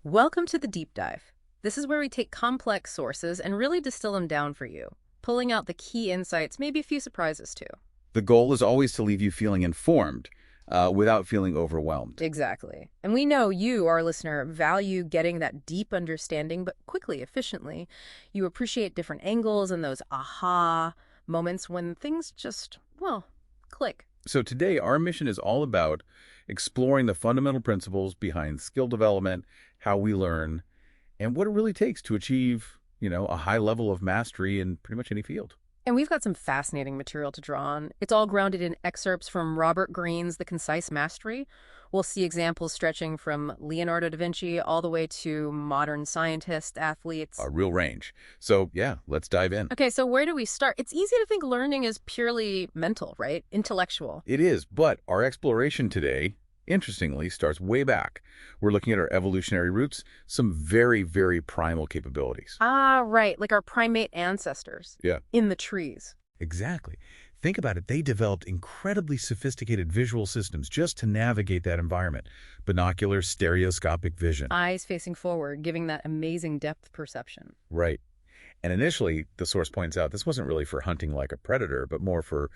Welcome to the Deep Dive. This is where we take complex sources and really distill them down for you, pulling out the key insights, maybe a few surprises too. The goal is always to leave you feeling informed without feeling overwhelmed. Exactly. And we know you, our listener, value getting that deep understanding, but quickly, efficiently. You appreciate different angles and those aha moments when things just, well, click. So today, our mission is all about exploring the fundamental principles behind skill development, how we learn, and what it really takes to achieve, a high level of mastery in pretty much any field. And we've got some fascinating material to draw on. It's all grounded in excerpts from Robert Greene's The Concise Mastery. We'll see examples stretching from Leonardo da Vinci all the way to modern scientists, athletes. A real range. So yeah, let's dive in. Okay, so where do we start? It's easy to think learning is purely mental, right? Intellectual. It is, but our exploration today, interestingly, starts way back. We're looking at our evolutionary roots, some very, very primal capabilities. Ah, right, like our primate ancestors. Yeah. In the trees. Exactly. Think about it. They developed incredibly sophisticated visual systems just to navigate that environment. Binocular, stereoscopic vision. Eyes facing forward, giving that amazing depth perception. Right. And initially, the source points out this wasn't really for hunting like a predator, but more for,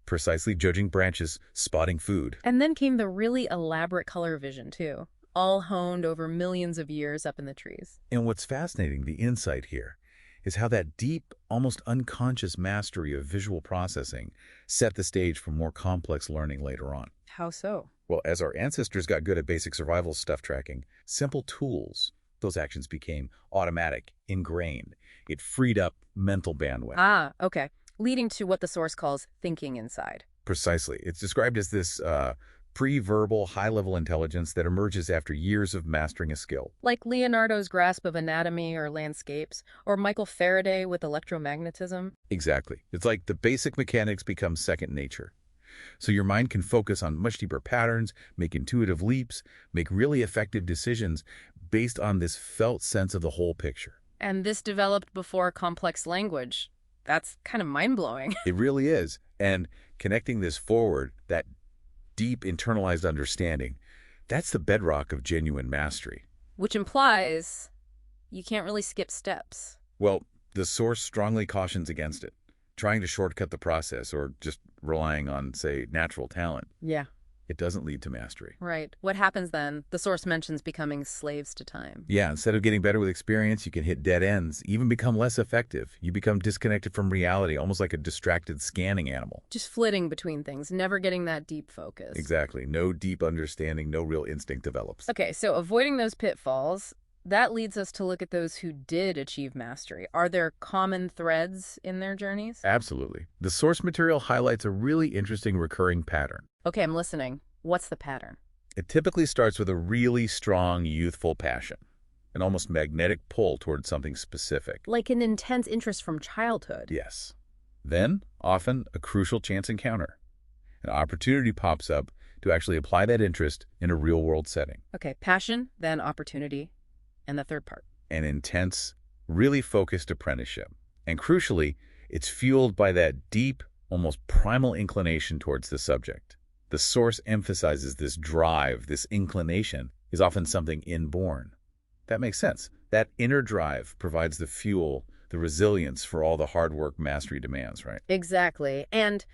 precisely judging branches, spotting food. And then came the really elaborate color vision, too, all honed over millions of years up in the trees. And what's fascinating, the insight here, is how that deep, almost unconscious mastery of visual processing set the stage for more complex learning later on. How so? Well, as our ancestors got good at basic survival stuff tracking, simple tools, those actions became automatic, ingrained. It freed up mental bandwidth. Ah, okay. Leading to what the source calls thinking inside. Precisely. It's described as this pre-verbal, high-level intelligence that emerges after years of mastering a skill. Like Leonardo's grasp of anatomy or landscapes, or Michael Faraday with electromagnetism. Exactly. It's like the basic mechanics become second nature. So your mind can focus on much deeper patterns, make intuitive leaps, make really effective decisions based on this felt sense of the whole picture. And this developed before complex language. That's kind of mind-blowing. It really is. And connecting this forward, that deep internalized understanding, that's the bedrock of genuine mastery. Which implies you can't really skip steps. Well, the source strongly cautions against it, trying to shortcut the process or just relying on, say, natural talent. Yeah. It doesn't lead to mastery. Right. What happens then? The source mentions becoming slaves to time. Yeah, instead of getting better with experience, you can hit dead ends, even become less effective. You become disconnected from reality, almost like a distracted scanning animal. Just flitting between things, never getting that deep focus. Exactly. No deep understanding, no real instinct develops. Okay, so avoiding those pitfalls, that leads us to look at those who did achieve mastery. Are there common threads in their journeys? Absolutely. The source material highlights a really interesting recurring pattern. Okay, I'm listening. What's the pattern? It typically starts with a really strong youthful passion, an almost magnetic pull towards something specific. Like an intense interest from childhood. Yes. Then, often, a crucial chance encounter. An opportunity pops up to actually apply that interest in a real-world setting. Okay, passion, then opportunity, and the third part. An intense, really focused apprenticeship. And crucially, it's fueled by that deep, almost primal inclination towards the subject. The source emphasizes this drive, this inclination, is often something inborn. That makes sense. That inner drive provides the fuel, the resilience for all the hard work mastery demands, right? Exactly. And,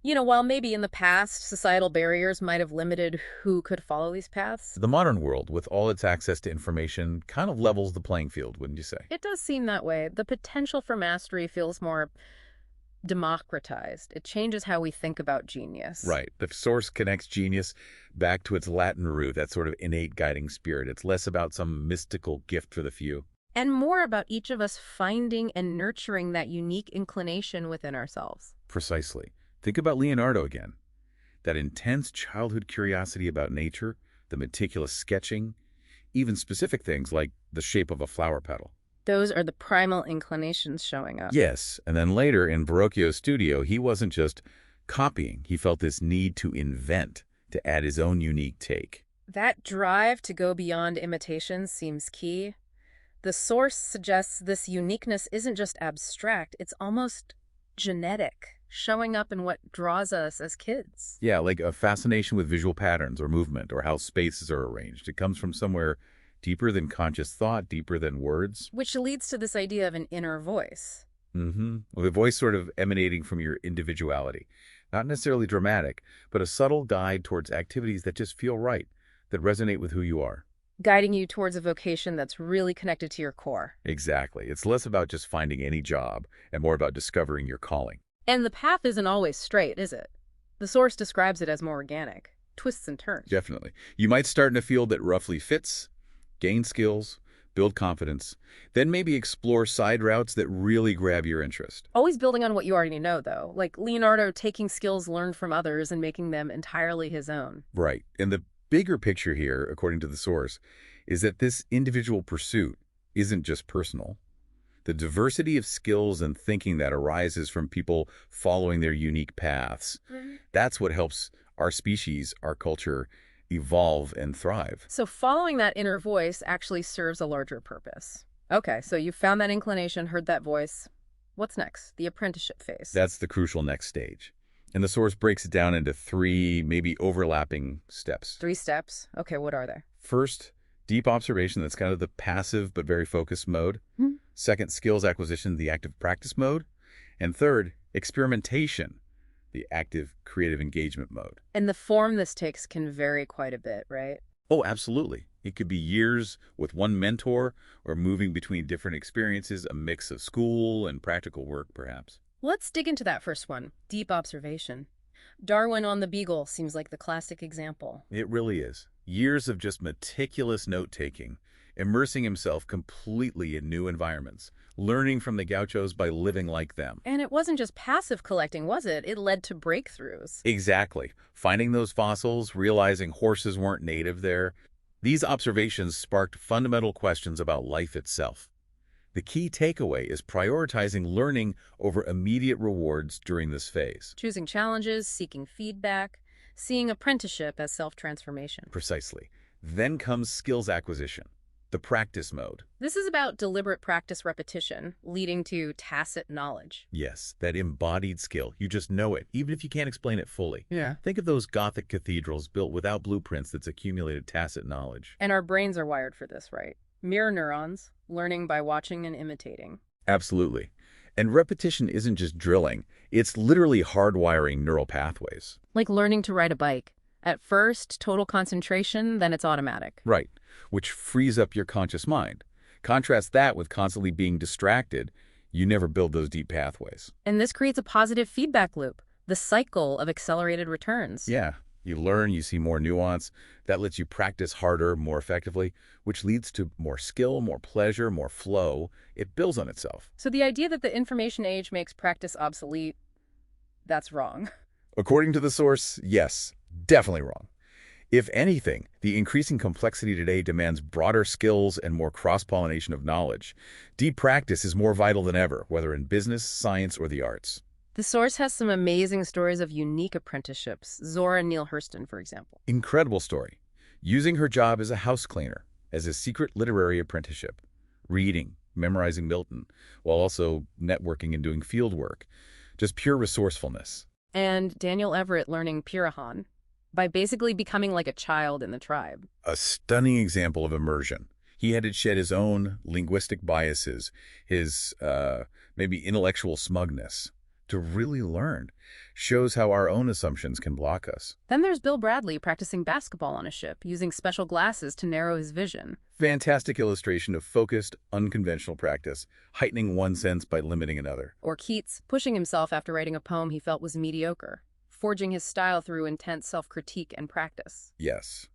while maybe in the past societal barriers might have limited who could follow these paths, The modern world, with all its access to information, kind of levels the playing field, wouldn't you say? it does seem that way. The potential for mastery feels more democratized. It changes how we think about genius. Right. The source connects genius back to its Latin root, that sort of innate guiding spirit. It's less about some mystical gift for the few. And more about each of us finding and nurturing that unique inclination within ourselves. Precisely. Think about Leonardo again. That intense childhood curiosity about nature, the meticulous sketching, even specific things like the shape of a flower petal. Those are the primal inclinations showing up. Yes, and then later in Verrocchio's studio, he wasn't just copying. He felt this need to invent, to add his own unique take. That drive to go beyond imitation seems key. The source suggests this uniqueness isn't just abstract, it's almost genetic, showing up in what draws us as kids. Yeah, like a fascination with visual patterns or movement or how spaces are arranged. It comes from somewhere Deeper than conscious thought, deeper than words. Which leads to this idea of an inner voice. Well, the voice sort of emanating from your individuality. Not necessarily dramatic, but a subtle guide towards activities that just feel right, that resonate with who you are. Guiding you towards a vocation that's really connected to your core. Exactly. It's less about just finding any job and more about discovering your calling. And the path isn't always straight, is it? The source describes it as more organic, twists and turns. Definitely. You might start in a field that roughly fits, gain skills, build confidence, then maybe explore side routes that really grab your interest. Always building on what you already know, though, like Leonardo taking skills learned from others and making them entirely his own. Right. And the bigger picture here, according to the source, is that this individual pursuit isn't just personal. The diversity of skills and thinking that arises from people following their unique paths, that's what helps our species, our culture, evolve and thrive. So following that inner voice actually serves a larger purpose. Okay, so you found that inclination, heard that voice. What's next? The apprenticeship phase. That's the crucial next stage. And the source breaks it down into 3, maybe overlapping steps. 3 steps? Okay, what are they? First, deep observation, that's kind of the passive but very focused mode. Second, skills acquisition, the active practice mode. And third, experimentation, the active creative engagement mode. And the form this takes can vary quite a bit, right? Oh, absolutely. It could be years with one mentor or moving between different experiences, a mix of school and practical work, perhaps. Let's dig into that first one, deep observation. Darwin on the Beagle seems like the classic example. It really is. Years of just meticulous note-taking, immersing himself completely in new environments, learning from the gauchos by living like them. And it wasn't just passive collecting, was it? It led to breakthroughs. Exactly. Finding those fossils, realizing horses weren't native there. These observations sparked fundamental questions about life itself. The key takeaway is prioritizing learning over immediate rewards during this phase. Choosing challenges, seeking feedback, seeing apprenticeship as self-transformation. Precisely. Then comes skills acquisition, the practice mode. This is about deliberate practice repetition, leading to tacit knowledge. Yes, that embodied skill. You just know it, even if you can't explain it fully. Yeah. Think of those Gothic cathedrals built without blueprints that's accumulated tacit knowledge. And our brains are wired for this, right? Mirror neurons, learning by watching and imitating. Absolutely. And repetition isn't just drilling. It's literally hardwiring neural pathways. Like learning to ride a bike. At first, total concentration, then it's automatic. Right, which frees up your conscious mind. Contrast that with constantly being distracted. You never build those deep pathways. And this creates a positive feedback loop, the cycle of accelerated returns. Yeah, you learn, you see more nuance. That lets you practice harder, more effectively, which leads to more skill, more pleasure, more flow. It builds on itself. So the idea that the information age makes practice obsolete, that's wrong. According to the source, yes, definitely wrong. If anything, the increasing complexity today demands broader skills and more cross-pollination of knowledge. Deep practice is more vital than ever, whether in business, science, or the arts. The source has some amazing stories of unique apprenticeships. Zora Neale Hurston, for example. Incredible story. Using her job as a house cleaner, as a secret literary apprenticeship, reading, memorizing Milton, while also networking and doing field work. Just pure resourcefulness. And Daniel Everett learning Pirahan by basically becoming like a child in the tribe. A stunning example of immersion. He had to shed his own linguistic biases, his maybe intellectual smugness, to really learn. Shows how our own assumptions can block us. Then there's Bill Bradley practicing basketball on a ship, using special glasses to narrow his vision. Fantastic illustration of focused, unconventional practice, heightening one sense by limiting another. Or Keats pushing himself after writing a poem he felt was mediocre, forging his style through intense self-critique and practice. Yes.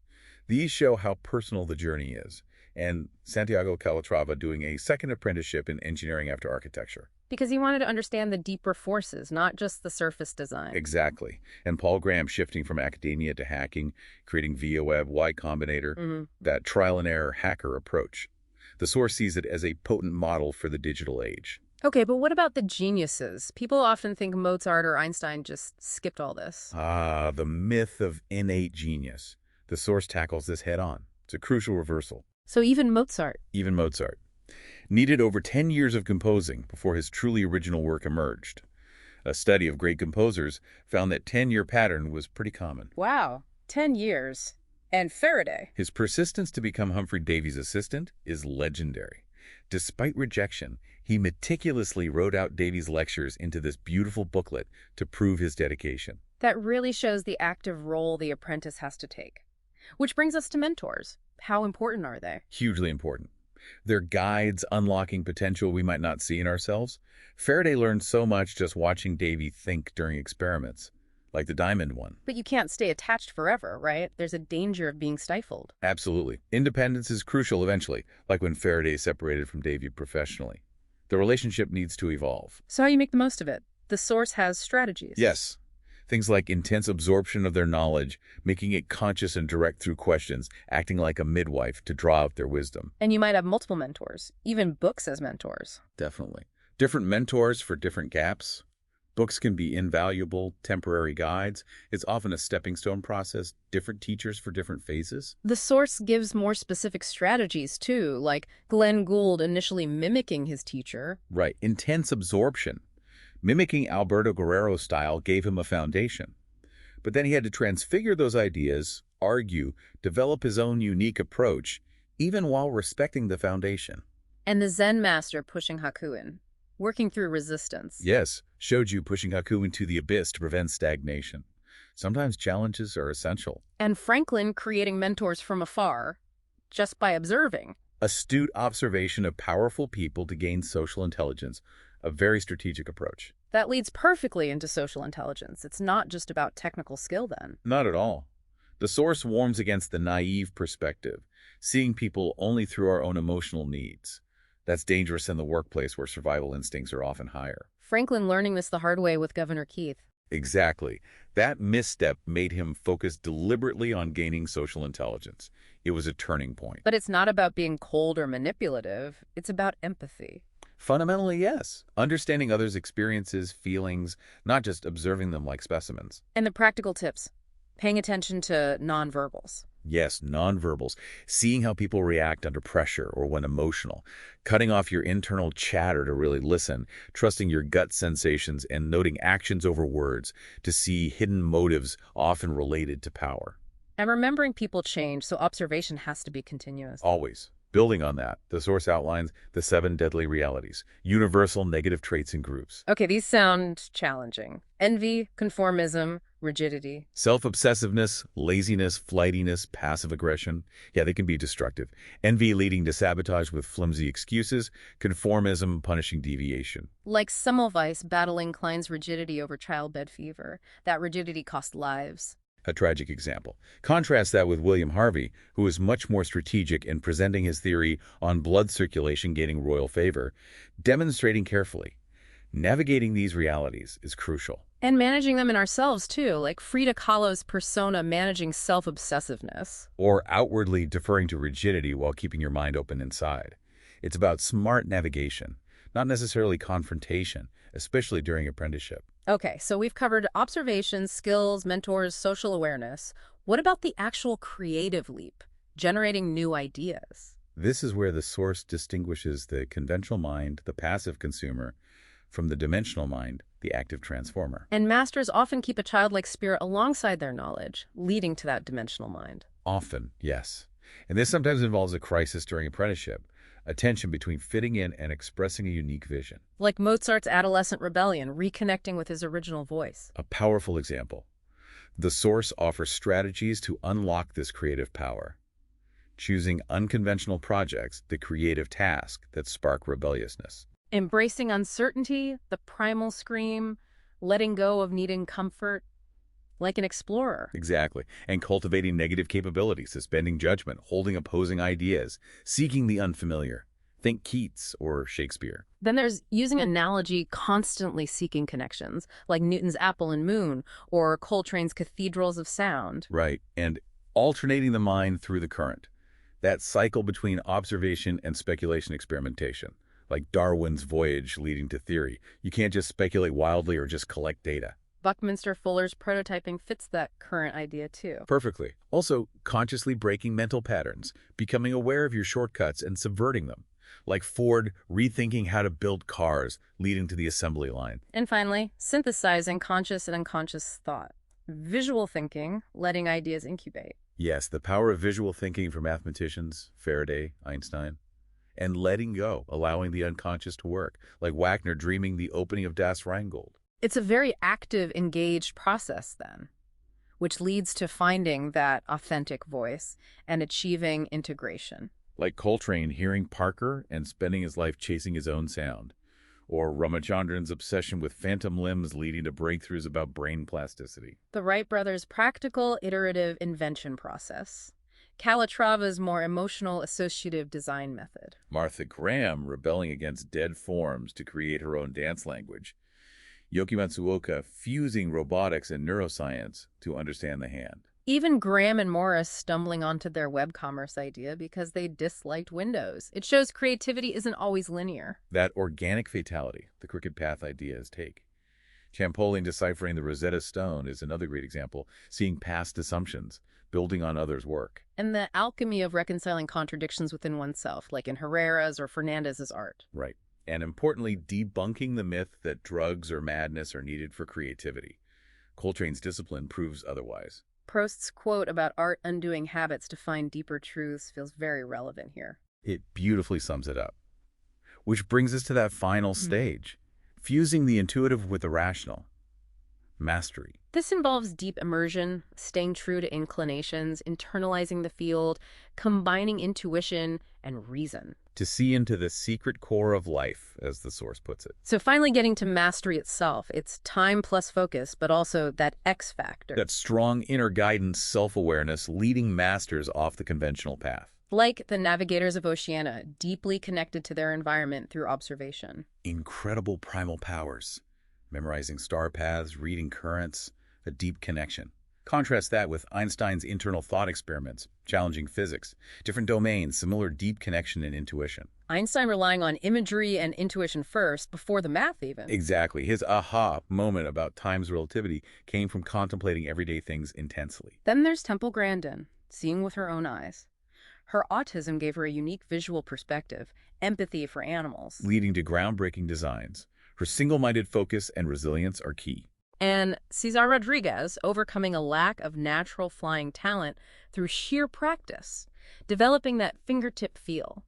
These show how personal the journey is. And Santiago Calatrava doing a second apprenticeship in engineering after architecture. Because he wanted to understand the deeper forces, not just the surface design. Exactly. And Paul Graham shifting from academia to hacking, creating ViaWeb, Y Combinator, that trial and error hacker approach. The source sees it as a potent model for the digital age. Okay, but what about the geniuses? People often think Mozart or Einstein just skipped all this. Ah, the myth of innate genius. The source tackles this head on. It's a crucial reversal. So even Mozart? Even Mozart. Needed over 10 years of composing before his truly original work emerged. A study of great composers found that 10-year pattern was pretty common. Wow, 10 years. And Faraday. His persistence to become Humphrey Davy's assistant is legendary. Despite rejection, he meticulously wrote out Davy's lectures into this beautiful booklet to prove his dedication. That really shows the active role the apprentice has to take. Which brings us to mentors. How important are they? Hugely important. They're guides unlocking potential we might not see in ourselves. Faraday learned so much just watching Davy think during experiments, like the diamond one. But you can't stay attached forever, right? There's a danger of being stifled. Absolutely. Independence is crucial eventually, like when Faraday separated from Davy professionally. The relationship needs to evolve. So how do you make the most of it? The source has strategies. Yes. Things like intense absorption of their knowledge, making it conscious and direct through questions, acting like a midwife to draw out their wisdom. And you might have multiple mentors, even books as mentors. Definitely. Different mentors for different gaps. Books can be invaluable, temporary guides. It's often a stepping stone process, different teachers for different phases. The source gives more specific strategies, too, like Glenn Gould initially mimicking his teacher. Right. Intense absorption. Mimicking Alberto Guerrero's style gave him a foundation. But then he had to transfigure those ideas, argue, develop his own unique approach, even while respecting the foundation. And the Zen master pushing Hakuin, working through resistance. Yes, Shoju pushing Haku into the abyss to prevent stagnation. Sometimes challenges are essential. And Franklin creating mentors from afar, just by observing. Astute observation of powerful people to gain social intelligence, a very strategic approach. That leads perfectly into social intelligence. It's not just about technical skill then. Not at all. The source warns against the naive perspective, seeing people only through our own emotional needs. That's dangerous in the workplace where survival instincts are often higher. Franklin learning this the hard way with Governor Keith. Exactly. That misstep made him focus deliberately on gaining social intelligence. It was a turning point. But it's not about being cold or manipulative. It's about empathy. Fundamentally, yes. Understanding others' experiences, feelings, not just observing them like specimens. And the practical tips. Paying attention to nonverbals. Yes, nonverbals. Seeing how people react under pressure or when emotional. Cutting off your internal chatter to really listen. Trusting your gut sensations and noting actions over words to see hidden motives often related to power. And remembering people change, so observation has to be continuous. Always. Building on that, the source outlines the 7 deadly realities, universal negative traits in groups. Okay, these sound challenging. Envy, conformism, rigidity. Self-obsessiveness, laziness, flightiness, passive aggression. Yeah, they can be destructive. Envy leading to sabotage with flimsy excuses. Conformism punishing deviation. Like Semmelweis battling Klein's rigidity over childbed fever. That rigidity cost lives. A tragic example. Contrast that with William Harvey, who is much more strategic in presenting his theory on blood circulation gaining royal favor, demonstrating carefully. Navigating these realities is crucial. And managing them in ourselves, too, like Frida Kahlo's persona managing self-obsessiveness. Or outwardly deferring to rigidity while keeping your mind open inside. It's about smart navigation, not necessarily confrontation, especially during apprenticeship. Okay, so we've covered observations, skills, mentors, social awareness. What about the actual creative leap, generating new ideas? This is where the source distinguishes the conventional mind, the passive consumer, from the dimensional mind, the active transformer. And masters often keep a childlike spirit alongside their knowledge, leading to that dimensional mind. Often, yes. And this sometimes involves a crisis during apprenticeship, a tension between fitting in and expressing a unique vision. Like Mozart's adolescent rebellion, reconnecting with his original voice. A powerful example. The source offers strategies to unlock this creative power. Choosing unconventional projects, the creative task that spark rebelliousness. Embracing uncertainty, the primal scream, letting go of needing comfort, like an explorer. Exactly. And cultivating negative capabilities, suspending judgment, holding opposing ideas, seeking the unfamiliar. Think Keats or Shakespeare. Then there's using analogy, constantly seeking connections, like Newton's apple and moon, or Coltrane's cathedrals of sound. Right. And alternating the mind through the current. That cycle between observation and speculation experimentation. Like Darwin's voyage leading to theory. You can't just speculate wildly or just collect data. Buckminster Fuller's prototyping fits that current idea too. Perfectly. Also, consciously breaking mental patterns, becoming aware of your shortcuts and subverting them. Like Ford rethinking how to build cars, leading to the assembly line. And finally, synthesizing conscious and unconscious thought. Visual thinking, letting ideas incubate. Yes, the power of visual thinking for mathematicians, Faraday, Einstein, and letting go, allowing the unconscious to work, like Wagner dreaming the opening of Das Rheingold. It's a very active, engaged process then, which leads to finding that authentic voice and achieving integration. Like Coltrane hearing Parker and spending his life chasing his own sound, or Ramachandran's obsession with phantom limbs leading to breakthroughs about brain plasticity. The Wright brothers' practical, iterative invention process. Calatrava's more emotional, associative design method. Martha Graham rebelling against dead forms to create her own dance language. Yoki Matsuoka fusing robotics and neuroscience to understand the hand. Even Graham and Morris stumbling onto their web commerce idea because they disliked Windows. It shows creativity isn't always linear. That organic fatality, the crooked path ideas take. Champollion deciphering the Rosetta Stone is another great example, seeing past assumptions, building on others' work. And the alchemy of reconciling contradictions within oneself, like in Herrera's or Fernandez's art. Right. And importantly, debunking the myth that drugs or madness are needed for creativity. Coltrane's discipline proves otherwise. Prost's quote about art undoing habits to find deeper truths feels very relevant here. It beautifully sums it up. Which brings us to that final stage, fusing the intuitive with the rational. Mastery. This involves deep immersion, staying true to inclinations, internalizing the field, combining intuition and reason. To see into the secret core of life, as the source puts it. So finally getting to mastery itself, it's time plus focus, but also that X factor. That strong inner guidance, self-awareness, leading masters off the conventional path. Like the navigators of Oceania, deeply connected to their environment through observation. Incredible primal powers. Memorizing star paths, reading currents, a deep connection. Contrast that with Einstein's internal thought experiments, challenging physics, different domains, similar deep connection and intuition. Einstein relying on imagery and intuition first, before the math even. Exactly. His aha moment about time's relativity came from contemplating everyday things intensely. Then there's Temple Grandin, seeing with her own eyes. Her autism gave her a unique visual perspective, empathy for animals. Leading to groundbreaking designs. Her single-minded focus and resilience are key. And Cesar Rodriguez overcoming a lack of natural flying talent through sheer practice, developing that fingertip feel.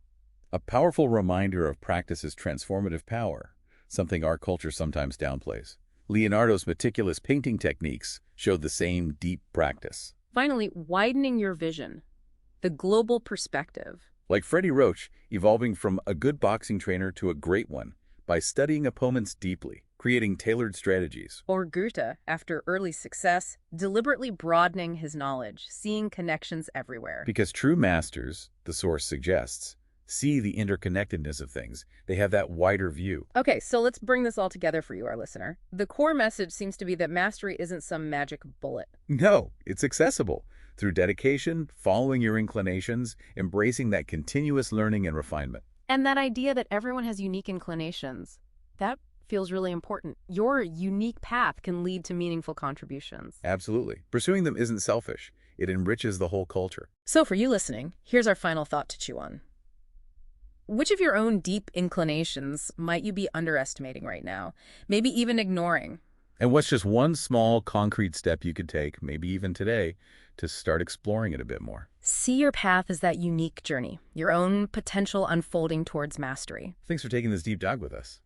A powerful reminder of practice's transformative power, something our culture sometimes downplays. Leonardo's meticulous painting techniques showed the same deep practice. Finally, widening your vision, the global perspective. Like Freddie Roach, evolving from a good boxing trainer to a great one by studying opponents deeply, creating tailored strategies. Or Goethe, after early success, deliberately broadening his knowledge, seeing connections everywhere. Because true masters, the source suggests, see the interconnectedness of things. They have that wider view. Okay, so let's bring this all together for you, our listener. The core message seems to be that mastery isn't some magic bullet. No, it's accessible. Through dedication, following your inclinations, embracing that continuous learning and refinement. And that idea that everyone has unique inclinations, that feels really important. Your unique path can lead to meaningful contributions. Absolutely. Pursuing them isn't selfish. It enriches the whole culture. So for you listening, here's our final thought to chew on. Which of your own deep inclinations might you be underestimating right now? Maybe even ignoring? And what's just one small, concrete step you could take, maybe even today, to start exploring it a bit more? See your path as that unique journey, your own potential unfolding towards mastery. Thanks for taking this deep dive with us.